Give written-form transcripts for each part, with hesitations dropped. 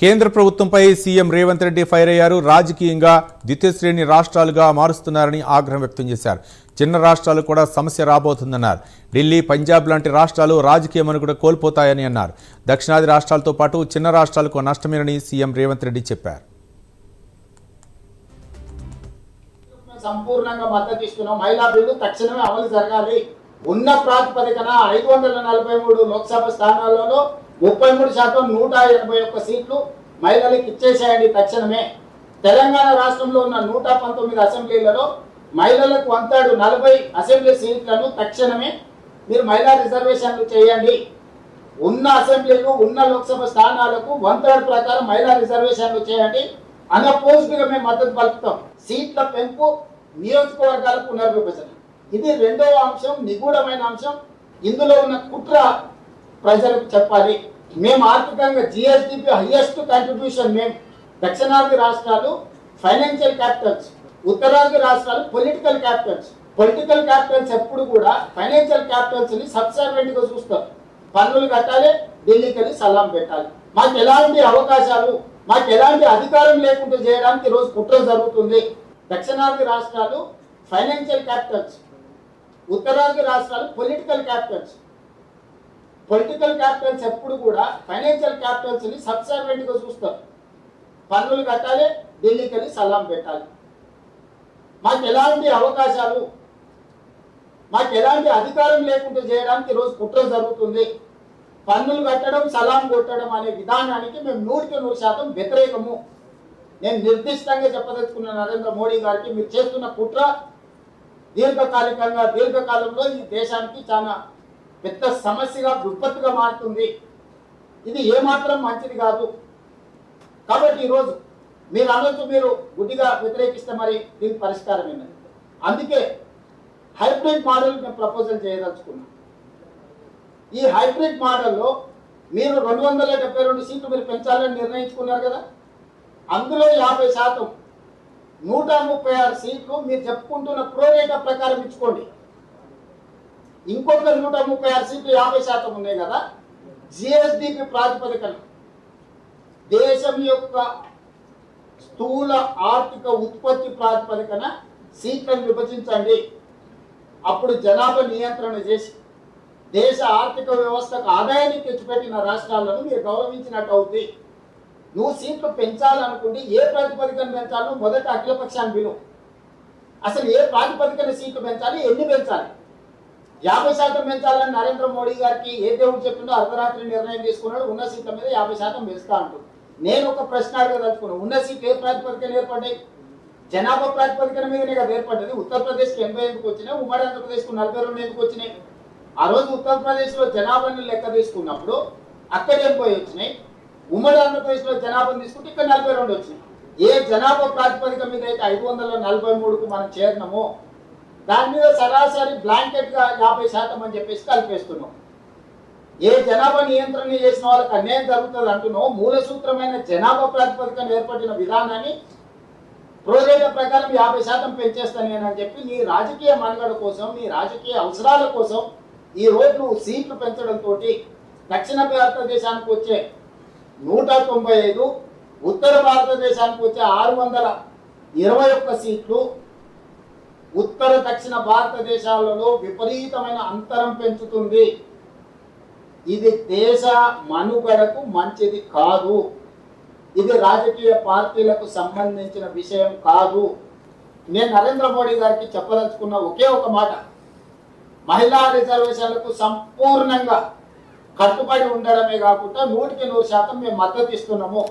కేంద్ర ప్రభుత్వంపై CM Revanth Reddy fire అయ్యారు. రాజకీయంగా ద్వితీయ శ్రేణి రాష్ట్రాలుగా మారుస్తున్నారని ఆగ్రహం వ్యక్తం చేశారు. చిన్న రాష్ట్రాలు కూడా సమస్య రాబోతుందన్నారు. ఢిల్లీ, పంజాబ్ లాంటి రాష్ట్రాలు రాజకీయ మనుగడ కోల్పోతాయని అన్నారు. దక్షిణాది రాష్ట్రాలతో పాటు చిన్న రాష్ట్రాలకు నష్టమేనని సీఎం రేవంత్ రెడ్డి చెప్పారు. సంపూర్ణంగా మద్దతు ఇస్తున్నాం. మహిళా బిల్లు తక్షణమే అమలు జరగాలి. ఉన్న ప్రాతిపదికన 543 లోక్సభ స్థానాలలో 33% 181 సీట్లు మహిళలకు ఇచ్చేసేయండి తక్షణమే. తెలంగాణ రాష్ట్రంలో ఉన్న 119 అసెంబ్లీలలో మహిళలకు 140 అసెంబ్లీ సీట్లను తక్షణమే మీరు మహిళా రిజర్వేషన్లు చేయండి. ఉన్న అసెంబ్లీలు ఉన్న లోక్సభ స్థానాలకు 1/3 ప్రకారం మహిళా రిజర్వేషన్లు చేయండి. అన్అపోజ్డ్గా మేము మద్దతు పలుకుతాం. సీట్ల పెంపు, నియోజకవర్గాల పునర్విభజన, ఇది రెండవ అంశం, నిగూఢమైన అంశం. ఇందులో ఉన్న కుట్ర ప్రజలకు చెప్పాలి. మేము ఆర్థికంగా జిఎస్డిపి హైయెస్ట్ కంట్రిబ్యూషన్. మేము దక్షిణాది రాష్ట్రాలు ఫైనాన్షియల్ క్యాపిటల్స్, ఉత్తరాది రాష్ట్రాలు పొలిటికల్ క్యాపిటల్స్. పొలిటికల్ క్యాపిటల్స్ ఎప్పుడు కూడా ఫైనాన్షియల్ క్యాపిటల్స్ ని సబ్సర్వెంట్ గా చూస్తారు. పన్నులు కట్టాలి, ఢిల్లీకి వెళ్ళి సలాం పెట్టాలి. మాకు ఎలాంటి అవకాశాలు, మాకు ఎలాంటి అధికారం లేకుండా చేయడానికి ఈరోజు కుట్ర జరుగుతుంది. దక్షిణాది రాష్ట్రాలు ఫైనాన్షియల్ క్యాపిటల్స్, ఉత్తరాది రాష్ట్రాలు పొలిటికల్ క్యాపిటల్స్. పొలిటికల్ క్యాపిటల్స్ ఎప్పుడు కూడా ఫైనాన్షియల్ క్యాపిటల్స్ ని సబ్సర్వెంట్ గా చూస్తారు. పన్నులు కట్టాలి, ఢిల్లీకి వెళ్ళి సలాం పెట్టాలి. మాకు ఎలాంటి అవకాశాలు, మాకు ఎలాంటి అధికారం లేకుండా చేయడానికి ఈరోజు కుట్ర జరుగుతుంది. పన్నులు కట్టడం, సలాం కొట్టడం అనే విధానానికి మేము 100% వ్యతిరేకము. నేను నిర్దిష్టంగా చెప్పదలుచుకున్న నరేంద్ర మోడీ గారికి, మీరు చేస్తున్న కుట్ర దీర్ఘకాలంలో ఈ దేశానికి చాలా పెద్ద సమస్యగా, విపత్తుగా మారుతుంది. ఇది ఏమాత్రం మంచిది కాదు. కాబట్టి ఈరోజు మీరు అనొచ్చు, మీరు గుడ్డిగా వ్యతిరేకిస్తే మరి దీనికి పరిష్కారం ఏంటంటే, అందుకే హైబ్రిడ్ మోడల్ మేము ప్రపోజల్ చేయదలుచుకున్నాం. ఈ హైబ్రిడ్ మోడల్లో మీరు 272 సీట్లు మీరు పెంచాలని నిర్ణయించుకున్నారు కదా, అందులో 50%, 136 సీట్లు మీరు చెప్పుకుంటున్న ప్రోరేటా ప్రకారం ఇచ్చుకోండి. ఇంకొక 136 సీట్లు 50% ఉన్నాయి కదా, జిఎస్డిపి ప్రాతిపదికన దేశం యొక్క స్థూల ఆర్థిక ఉత్పత్తి ప్రాతిపదికన సీట్లను విభజించండి. అప్పుడు జనాభా నియంత్రణ చేసి దేశ ఆర్థిక వ్యవస్థకు ఆదాయాన్ని తెచ్చిపెట్టిన రాష్ట్రాలను మీరు గౌరవించినట్టు అవుతుంది. నువ్వు సీట్లు పెంచాలనుకుంటే ఏ ప్రాతిపదికన పెంచాలో మొదట అఖిలపక్షాన్ని విలువ. అసలు ఏ ప్రాతిపదికన సీట్లు పెంచాలి, ఎన్ని పెంచాలి? 50% పెంచాలని నరేంద్ర మోడీ గారికి ఏ దేవుడు చెప్పిండో అర్ధరాత్రి నిర్ణయం తీసుకున్నాడు. ఉన్న సీట్ల మీద 50% పెంచుతా అంటుంది. నేను ఒక ప్రశ్న అడగదలుచుకున్నాను. ఉన్న సీట్లు ఏ ప్రాతిపదికన ఏర్పడ్డాయి? జనాభా ప్రాతిపదికన మీదనే కదా ఏర్పడ్డది. ఉత్తరప్రదేశ్కి 80 ఎందుకు వచ్చినాయి, ఉమ్మడి ఆంధ్రప్రదేశ్కు 42 ఎందుకు వచ్చినాయి? ఆ రోజు ఉత్తరప్రదేశ్లో జనాభాని లెక్క తీసుకున్నప్పుడు అక్కడ 80 వచ్చినాయి. ఉమ్మడి ఆంధ్రప్రదేశ్లో జనాభాను తీసుకుంటే ఇక్కడ 42 వచ్చినాయి. ఏ జనాభా ప్రాతిపదిక మీద అయితే 543కు మనం చేరినామో దాని మీద సరాసరి బ్లాంకెట్ గా 50% అని చెప్పేసి కలిపేస్తున్నాం. ఏ జనాభా నియంత్రణ చేసిన వాళ్ళకి అన్యాయం జరుగుతుంది అంటున్నావు. మూల సూత్రమైన జనాభా ప్రాతిపదికన ఏర్పడిన విధానాన్ని ప్రోజెక్ట్ ప్రకారం 50% పెంచేస్తాను నేనని చెప్పి నీ రాజకీయ మనుగడ కోసం, నీ రాజకీయ అవసరాల కోసం ఈ రోజు నువ్వు సీట్లు పెంచడంతో దక్షిణ భారతదేశానికి వచ్చే 195, ఉత్తర భారతదేశానికి వచ్చే 621 సీట్లు ఉత్తర దక్షిణ భారతదేశాలలో విపరీతమైన అంతరం పెంచుతుంది. ఇది దేశ మనుగడకు మంచిది కాదు. ఇది రాజకీయ పార్టీలకు సంబంధించిన విషయం కాదు. నేను నరేంద్ర మోడీ గారికి చెప్పదలుచుకున్న ఒకే ఒక మాట, మహిళా రిజర్వేషన్లకు సంపూర్ణంగా కట్టుబడి ఉండడమే కాకుండా 100% మేము మద్దతు ఇస్తున్నాము.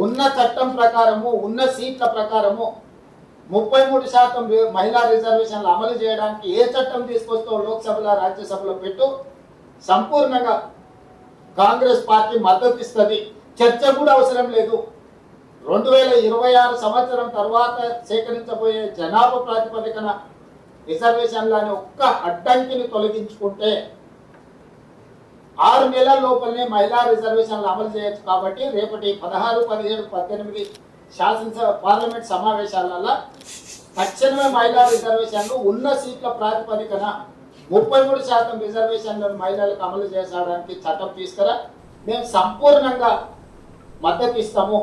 ఉన్న చట్టం ప్రకారము, ఉన్న సీట్ల ప్రకారము 33% మహిళా రిజర్వేషన్లు అమలు చేయడానికి ఏ చట్టం తీసుకొస్తావు లోక్సభలో, రాజ్యసభలో పెట్టు. సంపూర్ణంగా కాంగ్రెస్ పార్టీ మద్దతు ఇస్తుంది. చర్చ కూడా అవసరం లేదు. 2026 సంవత్సరం తర్వాత సేకరించబోయే జనాభా ప్రాతిపదికన రిజర్వేషన్లు అనే ఒక్క అడ్డంకిని తొలగించుకుంటే 6 నెలల లోపలనే మహిళా రిజర్వేషన్లు అమలు చేయొచ్చు. కాబట్టి రేపటి 16, 17, 18 శాసనసభ పార్లమెంట్ సమావేశాలలో తక్షణమే మహిళా రిజర్వేషన్లు ఉన్న సీట్ల ప్రాతిపదికన 33% రిజర్వేషన్లను మహిళలకు అమలు చేసడానికి చట్టం తీసుకురా. మేము సంపూర్ణంగా మద్దతు ఇస్తాము.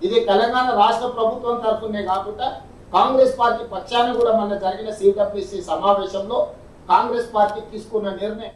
ఇది తెలంగాణ రాష్ట్ర ప్రభుత్వం తరఫునే కాకుండా కాంగ్రెస్ పార్టీ పక్షాన కూడా మన జరిగిన సిడబ్ల్యూసి సమావేశంలో కాంగ్రెస్ పార్టీ తీసుకున్న నిర్ణయం.